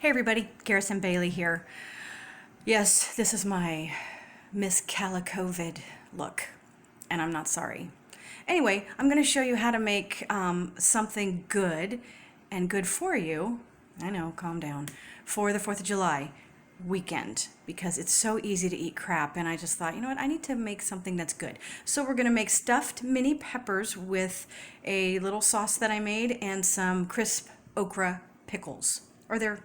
Hey everybody, Garrison Bailey here. Yes, this is my Miss Calicovid look, and I'm not sorry. Anyway, I'm going to show you how to make something good and good for you. I know, calm down. For the 4th of July weekend, because it's so easy to eat crap, and I just thought, you know what, I need to make something that's good. So we're going to make stuffed mini peppers with a little sauce that I made and some crisp okra pickles. Or they're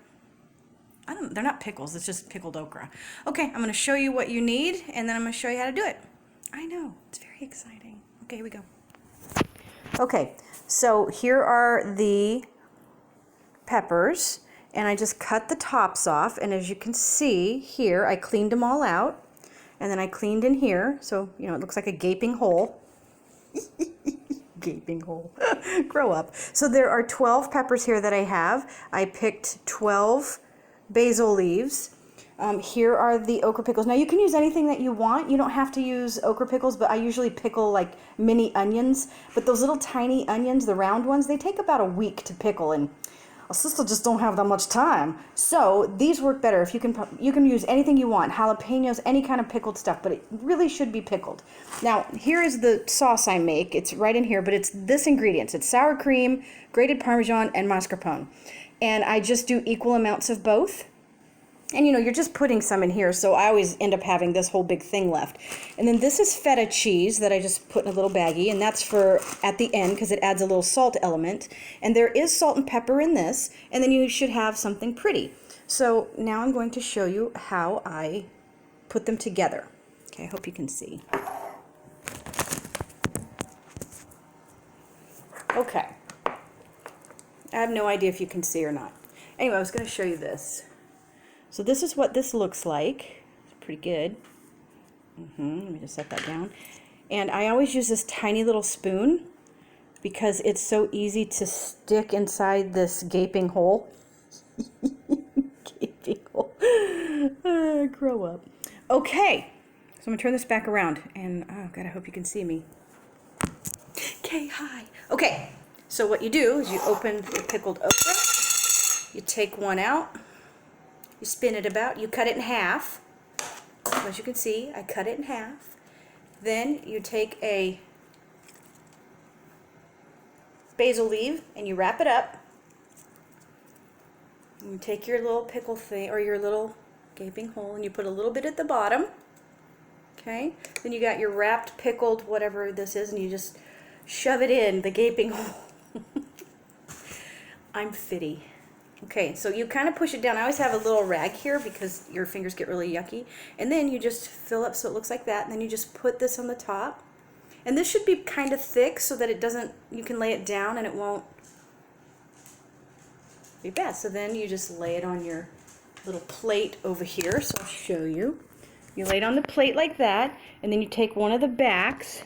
not pickles, it's just pickled okra. Okay, I'm going to show you what you need, and then I'm going to show you how to do it. I know, it's very exciting. Okay, here we go. Okay, so here are the peppers, and I just cut the tops off, and as you can see here, I cleaned them all out, and then I cleaned in here, so, you know, it looks like a gaping hole. Gaping hole. Grow up. So there are 12 peppers here that I have. I picked 12 basil leaves. Here are the okra pickles. Now you can use anything that you want. You don't have to use okra pickles, but I usually pickle like mini onions. But those little tiny onions, the round ones, they take about a week to pickle, and a sister just don't have that much time. So these work better. If you can use anything you want, jalapenos, any kind of pickled stuff, but it really should be pickled. Now here is the sauce I make. It's right in here, but it's this ingredients. It's sour cream, grated Parmesan, and mascarpone. And I just do equal amounts of both. And you know, you're just putting some in here, so I always end up having this whole big thing left. And then this is feta cheese that I just put in a little baggie, and that's for at the end because it adds a little salt element. And there is salt and pepper in this, and then you should have something pretty. So now I'm going to show you how I put them together. Okay, I hope you can see. Okay. I have no idea if you can see or not. Anyway, I was going to show you this. So this is what this looks like. It's pretty good. Let me just set that down. And I always use this tiny little spoon because it's so easy to stick inside this gaping hole. Gaping hole. Grow up. Okay, so I'm going to turn this back around. And, oh God, I hope you can see me. Okay, hi. Okay, so what you do is you open your pickled okra. You take one out. You spin it about, you cut it in half. As you can see, I cut it in half. Then you take a basil leaf and you wrap it up. And you take your little pickle thing, or your little gaping hole, and you put a little bit at the bottom. Okay? Then you got your wrapped, pickled, whatever this is, and you just shove it in the gaping hole. I'm fitty. Okay, so you kind of push it down. I always have a little rag here because your fingers get really yucky. And then you just fill up so it looks like that, and then you just put this on the top. And this should be kind of thick so that it doesn't, you can lay it down and it won't be bad. So then you just lay it on your little plate over here. So I'll show you. You lay it on the plate like that, and then you take one of the backs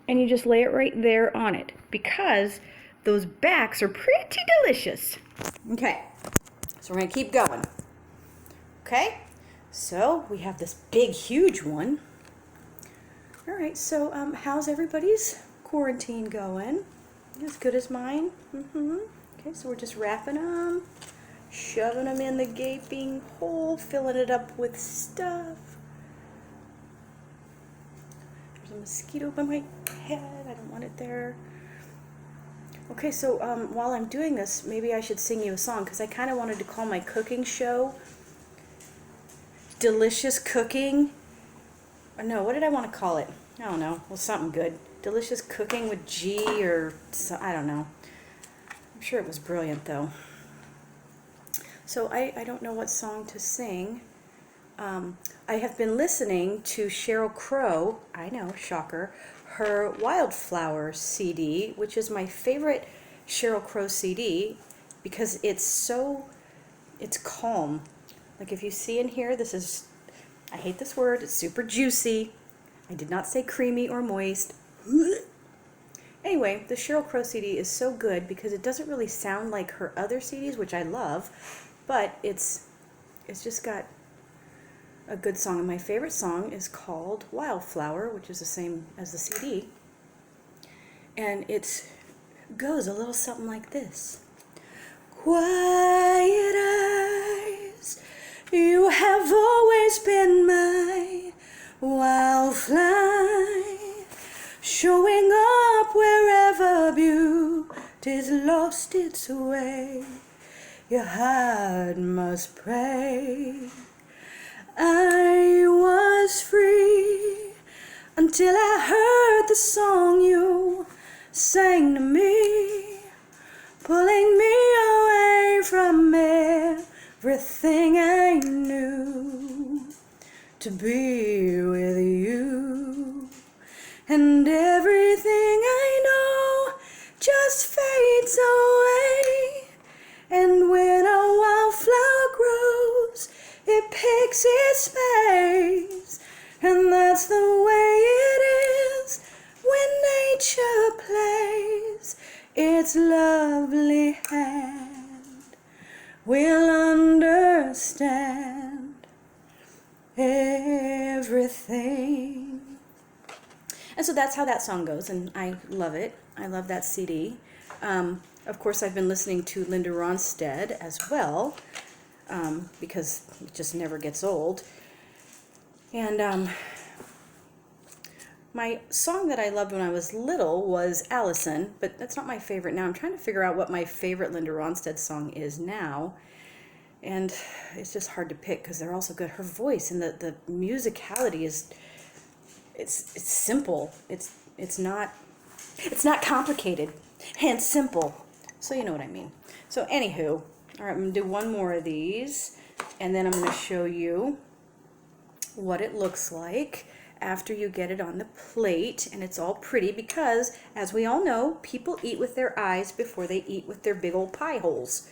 and you just lay it right there on it because those backs are pretty delicious. Okay, so we're going to keep going. Okay, so we have this big, huge one. All right, so how's everybody's quarantine going? As good as mine? Okay, so we're just wrapping them, shoving them in the gaping hole, filling it up with stuff. There's a mosquito by my head. I don't want it there. Okay, so while I'm doing this, maybe I should sing you a song, because I kind of wanted to call my cooking show Delicious Cooking. Or no, what did I want to call it? I don't know. Well, something good. Delicious Cooking with G, or I don't know. I'm sure it was brilliant, though. So I don't know what song to sing. I have been listening to Sheryl Crow, I know, shocker, her Wildflower CD, which is my favorite Sheryl Crow CD because it's calm. Like if you see in here, this is, I hate this word, it's super juicy. I did not say creamy or moist. Anyway, the Sheryl Crow CD is so good because it doesn't really sound like her other CDs, which I love, but it's just got a good song, and my favorite song is called Wildflower, which is the same as the CD, and it goes a little something like this. Quiet always been my wildfly, showing up wherever beauty's lost its way. Your heart must pray. I was free until I heard the song you sang to me, pulling me away from everything I knew to be with you. And everything I know just fades away. And when a wildflower grows, it picks its space. And that's the way it is when nature plays its lovely hand. We'll understand everything. And so that's how that song goes, and I love it. I love that CD. Of course, I've been listening to Linda Ronstadt as well, because it just never gets old. And my song that I loved when I was little was Allison, but that's not my favorite now. I'm trying to figure out what my favorite Linda Ronstadt song is now. And it's just hard to pick because they're all so good. Her voice and the musicality is, it's simple. It's not complicated, and simple. So you know what I mean. So anywho, all right, I'm gonna do one more of these, and then I'm gonna show you what it looks like after you get it on the plate, and it's all pretty because, as we all know, people eat with their eyes before they eat with their big old pie holes.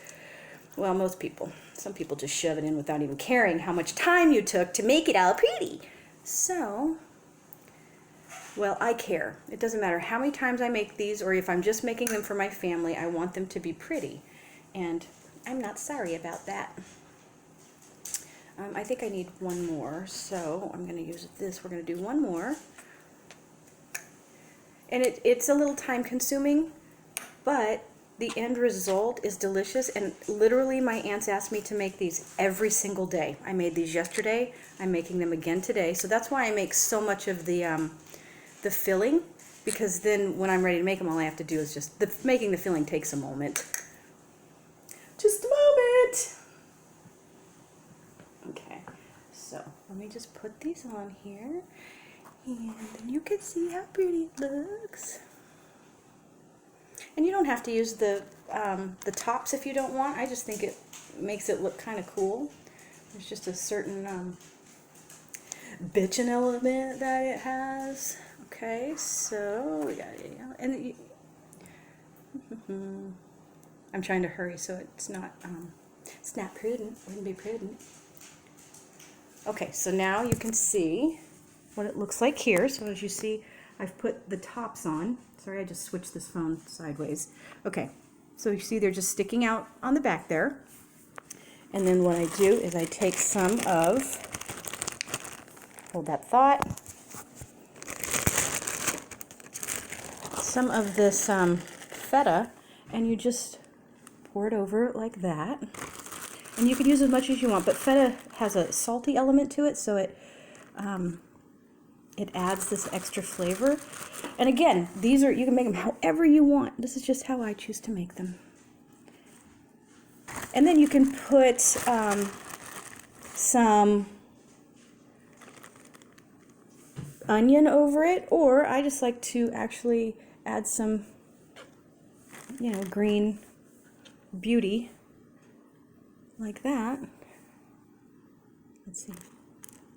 Well, most people. Some people just shove it in without even caring how much time you took to make it all pretty. So, well, I care. It doesn't matter how many times I make these or if I'm just making them for my family. I want them to be pretty, and I'm not sorry about that. I think I need one more, so I'm going to use this. We're going to do one more. And it's a little time consuming, but the end result is delicious. And literally my aunts asked me to make these every single day. I made these yesterday. I'm making them again today. So that's why I make so much of the filling, because then when I'm ready to make them, all I have to do is just, making the filling takes a moment. Just a moment. Okay, so let me just put these on here, and then you can see how pretty it looks. And you don't have to use the tops if you don't want. I just think it makes it look kind of cool. There's just a certain bitchin' element that it has. Okay, so we got it, and I'm trying to hurry so it's not prudent. Wouldn't be prudent. Okay, so now you can see what it looks like here. So as you see, I've put the tops on. Sorry, I just switched this phone sideways. Okay, so you see they're just sticking out on the back there. And then what I do is I take some of, hold that thought, some of this feta, and you just pour it over like that. And you could use as much as you want, but feta has a salty element to it, so it adds this extra flavor. And again, these are, you can make them however you want. This is just how I choose to make them. And then you can put some onion over it, or I just like to actually add some, green beauty. Like that. Let's see.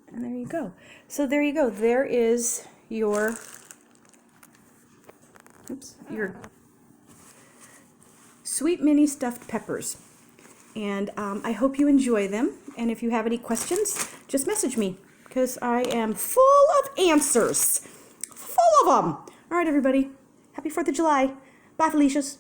And there you go. So there you go. There is your sweet mini stuffed peppers. And I hope you enjoy them. And if you have any questions, just message me, because I am full of answers. Full of them. All right, everybody. Happy 4th of July. Bye, Felicias.